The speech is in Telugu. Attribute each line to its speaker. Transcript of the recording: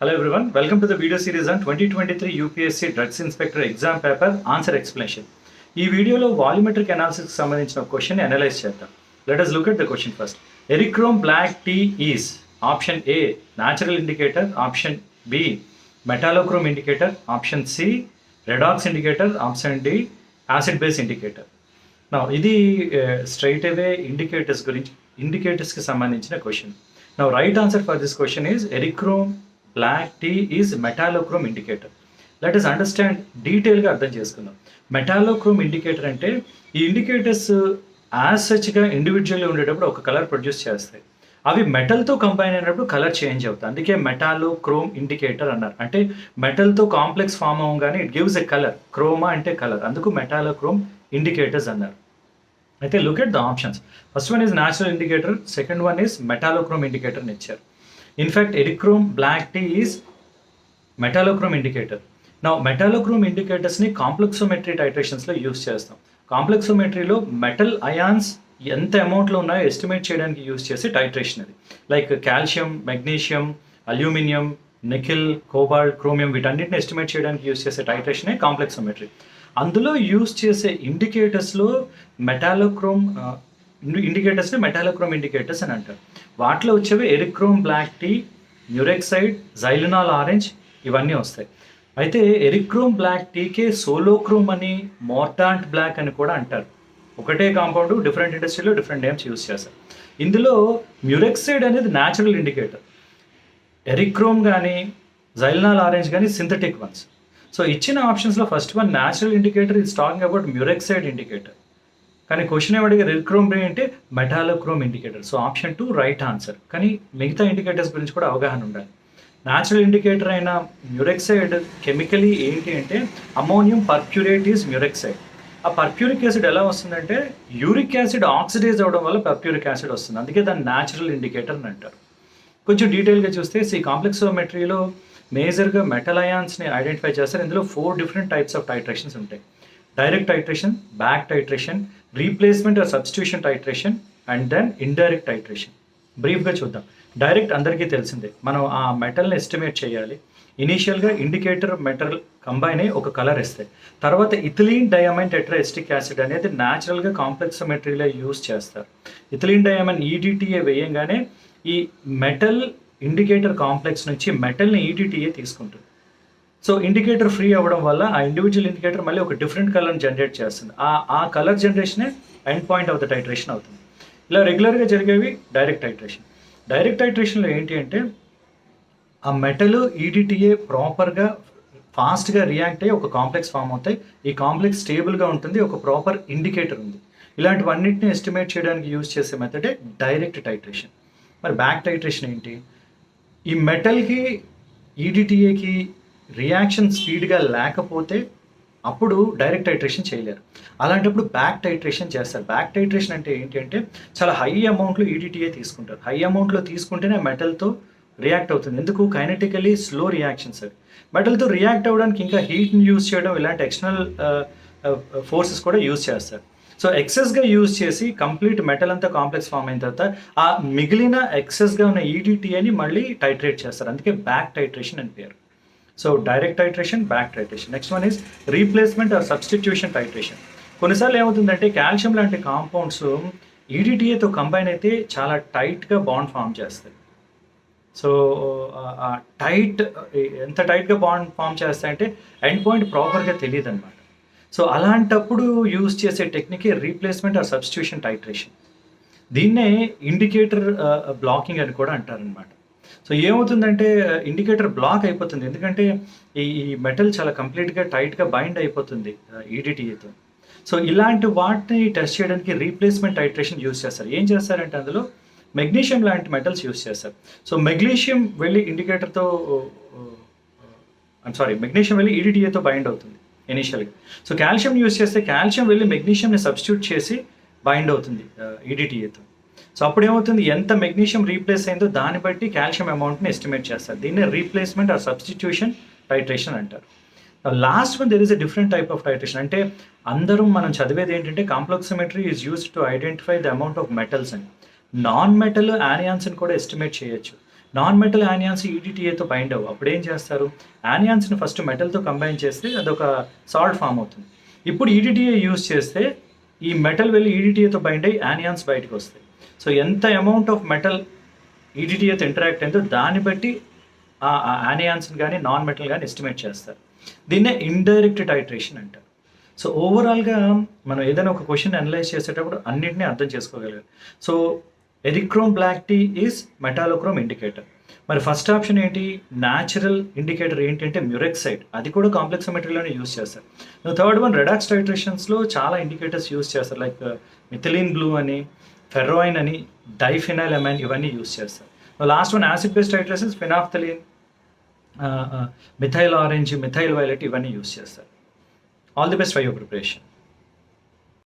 Speaker 1: Hello everyone, welcome to the video series on 2023 UPSC Drugs Inspector exam paper answer explanation. ఈ వీడియోలో వాల్యూమెట్రిక్ అనాలిసిస్ సంబంధించిన క్వశ్చన్ అనలైజ్ చేద్దాం. Let us look at the question first. Erythrome black tea is option A natural indicator, option B metallochrome indicator, option C redox indicator, option D acid base indicator. Now ఇది straight away indicators కి సంబంధించిన question. Now right answer for this question is erythrome black tea is metallochrome indicator. Let us understand డీటెయిల్గా అర్థం చేసుకుందాం. మెటాలోక్రోమ్ ఇండికేటర్ అంటే ఈ ఇండికేటర్స్ యాజ్ సచ్గా ఇండివిజువల్గా ఉండేటప్పుడు ఒక కలర్ ప్రొడ్యూస్ చేస్తాయి. అవి మెటల్తో కంబైన్ అయినప్పుడు కలర్ చేంజ్ అవుతాయి. అందుకే మెటాలోక్రోమ్ ఇండికేటర్ అన్నారు. అంటే మెటల్తో కాంప్లెక్స్ ఫామ్ అవ్వగానే it gives a colour. Chroma అంటే కలర్, అందుకు మెటాలోక్రోమ్ ఇండికేటర్స్ అన్నారు. అయితే look at the options. First one is natural indicator, second one is metallochrome indicator అని ఇచ్చారు. In fact eriochrome black T is metallochrome indicator. నా మెటాలోక్రోమ్ ఇండికేటర్స్ని కాంప్లెక్సోమెట్రీ టైట్రేషన్స్లో యూస్ చేస్తాం. కాంప్లెక్సోమెట్రీలో మెటల్ అయాన్స్ ఎంత అమౌంట్లో ఉన్నాయో ఎస్టిమేట్ చేయడానికి యూస్ చేసే టైట్రేషన్ అది. Like calcium, magnesium, aluminium, nickel, cobalt, chromium వీటన్నిటిని ఎస్టిమేట్ చేయడానికి యూస్ చేసే టైట్రేషనే కాంప్లెక్సోమెట్రీ. అందులో యూస్ చేసే ఇండికేటర్స్లో మెటాలోక్రోమ్ ఇండికేటర్స్ని మెటాలోక్రోమ్ ఇండికేటర్స్ అని అంటారు. వాటిలో వచ్చేవి ఎరిక్రోమ్ బ్లాక్ టీ, మ్యూరెక్సైడ్, జైలినాల్ ఆరెంజ్ ఇవన్నీ వస్తాయి. అయితే ఎరిక్రోమ్ బ్లాక్ టీకే సోలోక్రోమ్ అని, మోర్టాంట్ బ్లాక్ అని కూడా అంటారు. ఒకటే కాంపౌండ్ డిఫరెంట్ ఇండస్ట్రీలో డిఫరెంట్ నేమ్స్ యూస్ చేస్తారు. ఇందులో మ్యూరెక్సైడ్ అనేది న్యాచురల్ ఇండికేటర్, ఎరిక్రోమ్ కానీ జైలినాల్ ఆరెంజ్ కానీ సింథటిక్ వన్స్. సో ఇచ్చిన ఆప్షన్స్లో first one natural indicator is talking about murexide indicator. కానీ క్వశ్చన్ ఏమడిగారు ఎరిక్రోమ్ అంటే metallochrome indicator. So option 2 right answer. కానీ మిగతా ఇండికేటర్స్ గురించి కూడా అవగాహన ఉండాలి. న్యాచురల్ ఇండికేటర్ అయిన మ్యూరెక్సైడ్ కెమికలీ ఏంటి అంటే అమోనియం పర్క్యూరేట్ ఈజ్ మ్యూరెక్సైడ్. ఆ పర్క్యూరిక్ యాసిడ్ ఎలా వస్తుందంటే యూరిక్ యాసిడ్ ఆక్సిడైజ్ అవడం వల్ల పర్క్యూరిక్ యాసిడ్ వస్తుంది. అందుకే దాన్ని న్యాచురల్ ఇండికేటర్ అని అంటారు. కొంచెం డీటెయిల్గా చూస్తే ఈ కాంప్లెక్సోమెట్రీలో మేజర్గా మెటల్ అయాన్స్ని ఐడెంటిఫై చేస్తారు. ఇందులో 4 డిఫరెంట్ టైప్స్ ఆఫ్ టైట్రేషన్స్ ఉంటాయి. Direct titration, back titration, replacement or substitution titration and then indirect titration. బ్రీఫ్గా చూద్దాం. డైరెక్ట్ అందరికీ తెలిసిందే, మనం ఆ మెటల్ని ఎస్టిమేట్ చేయాలి. ఇనీషియల్గా ఇండికేటర్ మెటల్ కంబైన్ అయ్యి ఒక కలర్ ఇస్తాయి. తర్వాత ఇథిలీన్ డయామైన్ టెట్రాఎస్టిక్ యాసిడ్ అనేది న్యాచురల్గా కాంప్లెక్సోమెట్రీలో యూస్ చేస్తారు. ఇథిలీన్ డయామైన్ ఈడిటిఏ వేయంగానే ఈ మెటల్ ఇండికేటర్ కాంప్లెక్స్ నుంచి మెటల్ని ఈడిటిఏ తీసుకుంటుంది. సో ఇండికేటర్ ఫ్రీ అవ్వడం వల్ల ఆ ఇండివిజువల్ ఇండికేటర్ మళ్ళీ ఒక డిఫరెంట్ కలర్ని జనరేట్ చేస్తుంది. ఆ కలర్ జనరేషనే end point of the titration అవుతుంది. ఇలా రెగ్యులర్గా జరిగేవి డైరెక్ట్ టైట్రేషన్. డైరెక్ట్ టైట్రేషన్లో ఏంటి అంటే ఆ మెటల్ ఈడిటిఏ ప్రాపర్గా ఫాస్ట్గా రియాక్ట్ అయ్యి ఒక కాంప్లెక్స్ ఫామ్ అవుతాయి. ఈ కాంప్లెక్స్ స్టేబుల్గా ఉంటుంది, ఒక ప్రాపర్ ఇండికేటర్ ఉంది. ఇలాంటివన్నింటిని ఎస్టిమేట్ చేయడానికి యూజ్ చేసే మెథడే డైరెక్ట్ టైట్రేషన్. మరి బ్యాక్ టైట్రేషన్ ఏంటి? ఈ మెటల్కి ఈడిటిఏకి రియాక్షన్ స్పీడ్గా లేకపోతే అప్పుడు డైరెక్ట్ టైట్రేషన్ చేయలేరు. అలాంటప్పుడు బ్యాక్ టైట్రేషన్ చేస్తారు. బ్యాక్ టైట్రేషన్ అంటే ఏంటి అంటే చాలా హై అమౌంట్లో ఈడిటిఏ తీసుకుంటారు. హై అమౌంట్లో తీసుకుంటేనే మెటల్తో రియాక్ట్ అవుతుంది. ఎందుకు? కైనెటికలీ స్లో రియాక్షన్స్ అవి. మెటల్తో రియాక్ట్ అవ్వడానికి ఇంకా హీట్ని యూజ్ చేయడం, ఇలాంటి ఎక్స్టర్నల్ ఫోర్సెస్ కూడా యూజ్ చేస్తారు. సో ఎక్సెస్గా యూజ్ చేసి కంప్లీట్ మెటల్ అంతా కాంప్లెక్స్ ఫామ్ అయిన తర్వాత ఆ మిగిలిన ఎక్సెస్గా ఉన్న ఈడిటిఏని మళ్ళీ టైట్రేట్ చేస్తారు. అందుకే బ్యాక్ టైట్రేషన్ అని పేరు. So direct titration, back titration. Next one is replacement or substitution titration. కొన్నిసార్లు ఏమవుతుందంటే కాల్షియం లాంటి కాంపౌండ్స్ ఈడిటిఏతో కంబైన్ అయితే చాలా టైట్గా బాండ్ ఫామ్ చేస్తాయి. సో టైట్ ఎంత టైట్గా బాండ్ ఫామ్ చేస్తాయంటే ఎండ్ పాయింట్ ప్రాపర్గా తెలియదు అనమాట. సో అలాంటప్పుడు యూజ్ చేసే టెక్నికే రీప్లేస్మెంట్ ఆర్ సబ్స్టిట్యూషన్ టైట్రేషన్. దీన్నే ఇండికేటర్ బ్లాకింగ్ అని కూడా అంటారనమాట. సో ఏమవుతుందంటే ఇండికేటర్ బ్లాక్ అయిపోతుంది, ఎందుకంటే ఈ మెటల్ చాలా కంప్లీట్గా టైట్గా బైండ్ అయిపోతుంది ఈడిటిఏతో. సో ఇలాంటి వాటిని టెస్ట్ చేయడానికి రీప్లేస్మెంట్ టైట్రేషన్ యూజ్ చేస్తారు. ఏం చేస్తారంటే అందులో మెగ్నీషియం లాంటి మెటల్స్ యూజ్ చేస్తారు. సో మెగ్నీషియం వెళ్ళి ఇండికేటర్తో మెగ్నీషియం వెళ్ళి ఈడిటిఏతో బైండ్ అవుతుంది ఇనీషియల్గా. సో కాల్షియం యూజ్ చేస్తే కాల్షియం వెళ్ళి మెగ్నీషియంని సబ్స్టిట్యూట్ చేసి బైండ్ అవుతుంది ఈడిటిఏతో. సో అప్పుడు ఏమవుతుంది, ఎంత మెగ్నీషియం రీప్లేస్ అయిందో దాన్ని బట్టి కాల్షియం అమౌంట్ని ఎస్టిమేట్ చేస్తారు. దీన్ని రీప్లేస్మెంట్ ఆర్ సబ్స్టిట్యూషన్ టైట్రేషన్ అంటారు. Last one there is a different type of titration. అంటే అందరం మనం చదివేది ఏంటంటే complexometry is used to identify the amount of metals అని. నాన్ మెటల్ యానియాన్స్ని కూడా ఎస్టిమేట్ చేయొచ్చు. నాన్ మెటల్ యానియాన్స్ ఈడిటిఏతో బైండ్ అవ్వు. అప్పుడు ఏం చేస్తారు, యానియాన్స్ని ఫస్ట్ మెటల్తో కంబైన్ చేస్తే అదొక సాల్ట్ ఫామ్ అవుతుంది. ఇప్పుడు ఈడిటిఏ యూజ్ చేస్తే ఈ మెటల్ వెళ్ళి ఈడిటిఏతో బైండ్ అయ్యి యానియాన్స్ బయటకు వస్తాయి. సో ఎంత అమౌంట్ ఆఫ్ మెటల్ ఈడిటిఏతో ఇంటరాక్ట్ అయిందో దాన్ని బట్టి ఆ యానియాన్స్ని కానీ నాన్ మెటల్ కానీ ఎస్టిమేట్ చేస్తారు. దీన్నే ఇండైరెక్ట్ టైట్రేషన్ అంటారు. సో ఓవరాల్గా మనం ఏదైనా ఒక క్వశ్చన్ అనలైజ్ చేసేటప్పుడు అన్నింటినీ అర్థం చేసుకోగలగాలి. So eriochrome black T is metallochrome indicator. మరి ఫస్ట్ ఆప్షన్ ఏంటి, న్యాచురల్ ఇండికేటర్ ఏంటంటే మ్యూరెక్సైడ్, అది కూడా కాంప్లెక్సోమెట్రీలోనే యూస్ చేస్తారు. థర్డ్ వన్ రెడాక్స్ టైట్రేషన్స్లో చాలా ఇండికేటర్స్ యూస్ చేస్తారు, లైక్ మిథిలిన్ బ్లూ అని, ఫెర్రాయిన్ అని, డైఫినైల్ అమైన్, ఇవన్నీ యూస్ చేస్తారు. Last one acid base titrations, phenolphthalein, methyl orange, methyl violet, ఇవన్నీ యూస్ చేస్తారు. All the best for your preparation.